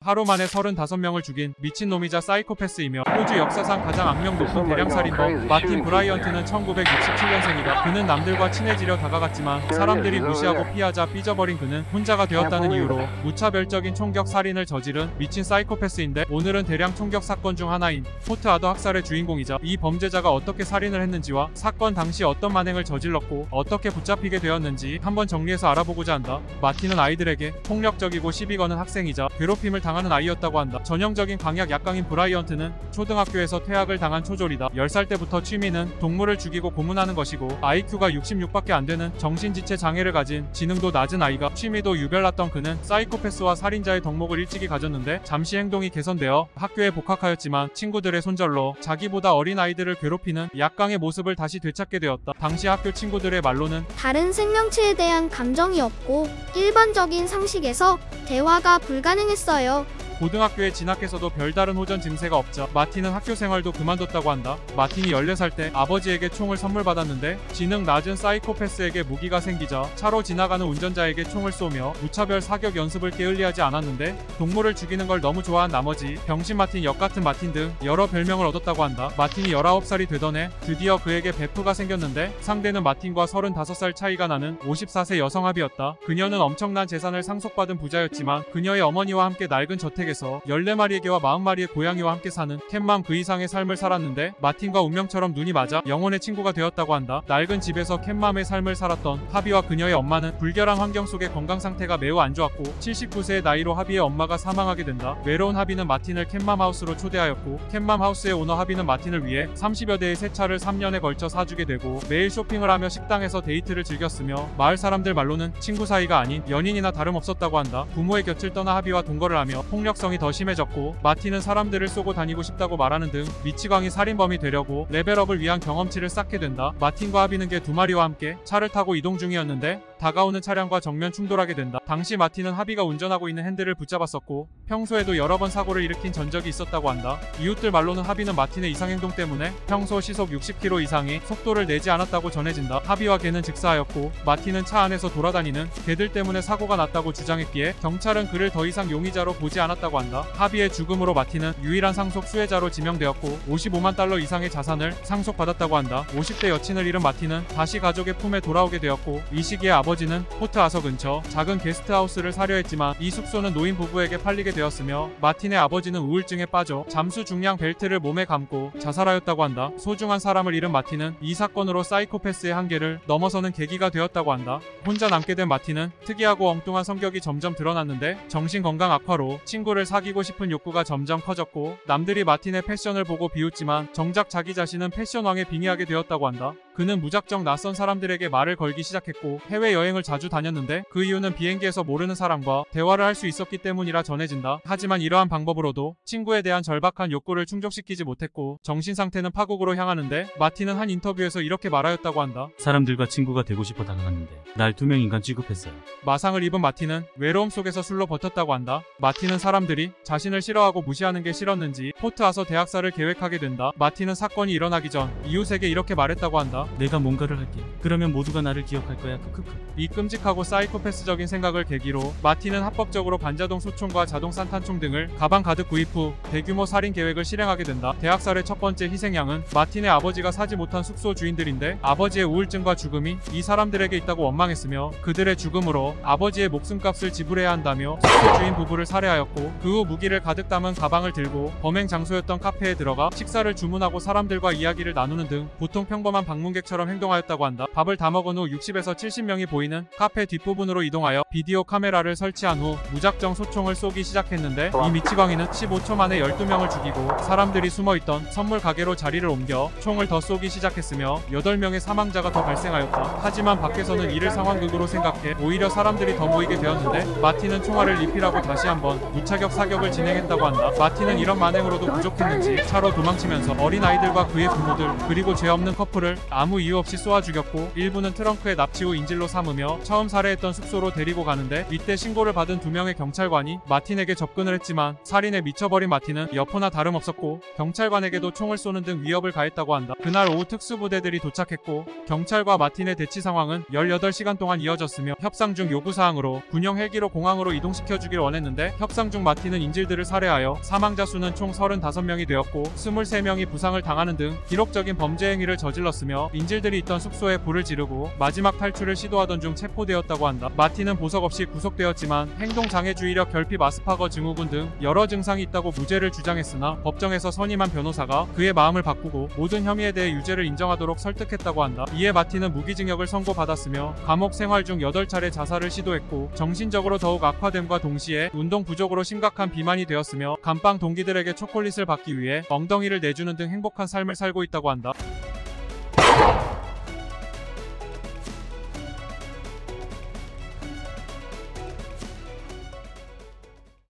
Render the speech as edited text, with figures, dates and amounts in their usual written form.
하루 만에 35명을 죽인 미친놈이자 사이코패스이며 호주 역사상 가장 악명 높은 대량살인범 마틴 브라이언트는 1967년생이다. 그는 남들과 친해지려 다가갔지만 사람들이 무시하고 피하자 삐져버린 그는 혼자가 되었다는 이유로 무차별적인 총격 살인을 저지른 미친 사이코패스인데, 오늘은 대량 총격 사건 중 하나인 포트 아더 학살의 주인공이자 이 범죄자가 어떻게 살인을 했는지와 사건 당시 어떤 만행을 저질렀고 어떻게 붙잡히게 되었는지 한번 정리해서 알아보고자 한다. 마틴은 아이들에게 폭력적이고 시비 거는 학생이자 괴롭힘을 당하는 아이였다고 한다. 전형적인 강약 약강인 브라이언트는 초등학교에서 퇴학을 당한 초졸이다. 10살 때부터 취미는 동물을 죽이고 고문하는 것이고 IQ가 66밖에 안 되는 정신지체 장애를 가진 지능도 낮은 아이가 취미도 유별났던 그는 사이코패스와 살인자의 덕목을 일찍이 가졌는데, 잠시 행동이 개선되어 학교에 복학하였지만 친구들의 손절로 자기보다 어린 아이들을 괴롭히는 약강의 모습을 다시 되찾게 되었다. 당시 학교 친구들의 말로는 다른 생명체에 대한 감정이 없고 일반적인 상식에서 대화가 불가능했어요. 고등학교에 진학해서도 별다른 호전 증세가 없자 마틴은 학교 생활도 그만뒀다고 한다. 마틴이 14살 때 아버지에게 총을 선물 받았는데 지능 낮은 사이코패스에게 무기가 생기자 차로 지나가는 운전자에게 총을 쏘며 무차별 사격 연습을 게을리하지 않았는데, 동물을 죽이는 걸 너무 좋아한 나머지 병신 마틴, 역 같은 마틴 등 여러 별명을 얻었다고 한다. 마틴이 19살이 되던 해 드디어 그에게 베프가 생겼는데, 상대는 마틴과 35살 차이가 나는 54세 여성합이었다. 그녀는 엄청난 재산을 상속받은 부자였지만 그녀의 어머니와 함께 낡은 저택 에서 14마리의 개와 40마리의 고양이와 함께 사는 캣맘 그 이상의 삶을 살았는데, 마틴과 운명처럼 눈이 맞아 영혼의 친구가 되었다고 한다. 낡은 집에서 캣맘의 삶을 살았던 하비와 그녀의 엄마는 불결한 환경 속에 건강 상태가 매우 안 좋았고 79세의 나이로 하비의 엄마가 사망하게 된다. 외로운 하비는 마틴을 캣맘 하우스로 초대하였고, 캣맘 하우스의 오너 하비는 마틴을 위해 30여 대의 새 차를 3년에 걸쳐 사주게 되고 매일 쇼핑을 하며 식당에서 데이트를 즐겼으며, 마을 사람들 말로는 친구 사이가 아닌 연인이나 다름없었다고 한다. 부모의 곁을 떠나 하비와 동거를 하며 폭력성이 더 심해졌고, 마틴은 사람들을 쏘고 다니고 싶다고 말하는 등 미치광이 살인범이 되려고 레벨업을 위한 경험치를 쌓게 된다. 마틴과 하비는 개 2마리와 함께 차를 타고 이동 중이었는데 다가오는 차량과 정면 충돌하게 된다. 당시 마틴은 하비가 운전하고 있는 핸들을 붙잡았었고 평소에도 여러 번 사고를 일으킨 전적이 있었다고 한다. 이웃들 말로는 하비는 마틴의 이상행동 때문에 평소 시속 60km 이상의 속도를 내지 않았다고 전해진다. 하비와 개는 즉사하였고 마틴은 차 안에서 돌아다니는 개들 때문에 사고가 났다고 주장했기에 경찰은 그를 더 이상 용의자로 보지 않았다고 한다. 하비의 죽음으로 마틴은 유일한 상속 수혜자로 지명되었고 55만 달러 이상의 자산을 상속받았다고 한다. 50대 여친을 잃은 마틴은 다시 가족의 품에 돌아오게 되었고, 이 시기에 아버지는 포트 아서 근처 작은 게스트하우스를 사려 했지만 이 숙소는 노인 부부에게 팔리게 되었으며, 마틴의 아버지는 우울증에 빠져 잠수 중량 벨트를 몸에 감고 자살하였다고 한다. 소중한 사람을 잃은 마틴은 이 사건으로 사이코패스의 한계를 넘어서는 계기가 되었다고 한다. 혼자 남게 된 마틴은 특이하고 엉뚱한 성격이 점점 드러났는데, 정신건강 악화로 친구를 사귀고 싶은 욕구가 점점 커졌고, 남들이 마틴의 패션을 보고 비웃지만 정작 자기 자신은 패션왕에 빙의하게 되었다고 한다. 그는 무작정 낯선 사람들에게 말을 걸기 시작했고 해외여행을 자주 다녔는데, 그 이유는 비행기에서 모르는 사람과 대화를 할 수 있었기 때문이라 전해진다. 하지만 이러한 방법으로도 친구에 대한 절박한 욕구를 충족시키지 못했고 정신상태는 파국으로 향하는데, 마틴은 한 인터뷰에서 이렇게 말하였다고 한다. 사람들과 친구가 되고 싶어 다가갔는데 날 투명 인간 취급했어요. 마상을 입은 마틴은 외로움 속에서 술로 버텼다고 한다. 마틴은 사람들이 자신을 싫어하고 무시하는 게 싫었는지 포트 아서 대학살을 계획하게 된다. 마틴은 사건이 일어나기 전 이웃에게 이렇게 말했다고 한다. 내가 뭔가를 할게. 그러면 모두가 나를 기억할 거야. 크크크. 이 끔찍하고 사이코패스적인 생각을 계기로 마틴은 합법적으로 반자동 소총과 자동 산탄총 등을 가방 가득 구입 후 대규모 살인 계획을 실행하게 된다. 대학살의 첫 번째 희생양은 마틴의 아버지가 사지 못한 숙소 주인들인데, 아버지의 우울증과 죽음이 이 사람들에게 있다고 원망했으며 그들의 죽음으로 아버지의 목숨값을 지불해야 한다며 숙소 주인 부부를 살해하였고, 그 후 무기를 가득 담은 가방을 들고 범행 장소였던 카페에 들어가 식사를 주문하고 사람들과 이야기를 나누는 등 보통 평범한 방문객처럼 행동하였다고 한다. 밥을 다 먹은 후 60에서 70명이 보이는 카페 뒷부분으로 이동하여 비디오 카메라를 설치한 후 무작정 소총을 쏘기 시작했는데, 이 미치광이는 15초 만에 12명을 죽이고 사람들이 숨어있던 선물 가게로 자리를 옮겨 총을 더 쏘기 시작했으며 8명의 사망자가 더 발생하였다. 하지만 밖에서는 이를 상황극으로 생각해 오히려 사람들이 더 모이게 되었는데, 마틴은 총알을 리필하고 다시 한번 무차격 사격을 진행했다고 한다. 마틴은 이런 만행으로도 부족했는지 차로 도망치면서 어린 아이들과 그의 부모들 그리고 죄 없는 커플을 아무 이유 없이 쏘아 죽였고 일부는 트렁크에 납치 후 인질로 삼으며 처음 살해했던 숙소로 데리고 가는데 이때 신고를 받은 2명의 경찰관이 마틴에게 접근을 했지만 살인에 미쳐버린 마틴은 여포나 다름없었고 경찰관에게도 총을 쏘는 등 위협을 가했다고 한다. 그날 오후 특수부대들이 도착했고 경찰과 마틴의 대치 상황은 18시간 동안 이어졌으며 협상 중 요구사항으로 군용 헬기로 공항으로 이동시켜주길 원했는데 협상 중 마틴은 인질들을 살해하여 사망자 수는 총 35명이 되었고 23명이 부상을 당하는 등 기록적인 범죄 행위를 저질렀으며 인질들이 있던 숙소에 불을 지르고 마지막 탈출을 시도하던 중 체포되었다고 한다. 마틴은 보석 없이 구속되었지만 행동장애주의력 결핍 아스파거 증후군 등 여러 증상이 있다고 무죄를 주장했으나 법정에서 선임한 변호사가 그의 마음을 바꾸고 모든 혐의에 대해 유죄를 인정하도록 설득했다고 한다. 이에 마틴은 무기징역을 선고받았으며 감옥 생활 중 8차례 자살을 시도했고 정신적으로 더욱 악화됨과 동시에 운동 부족으로 심각한 비만이 되었으며 감방 동기들에게 초콜릿을 받기 위해 엉덩이를 내주는 등 행복한 삶을 살고 있다고 한다.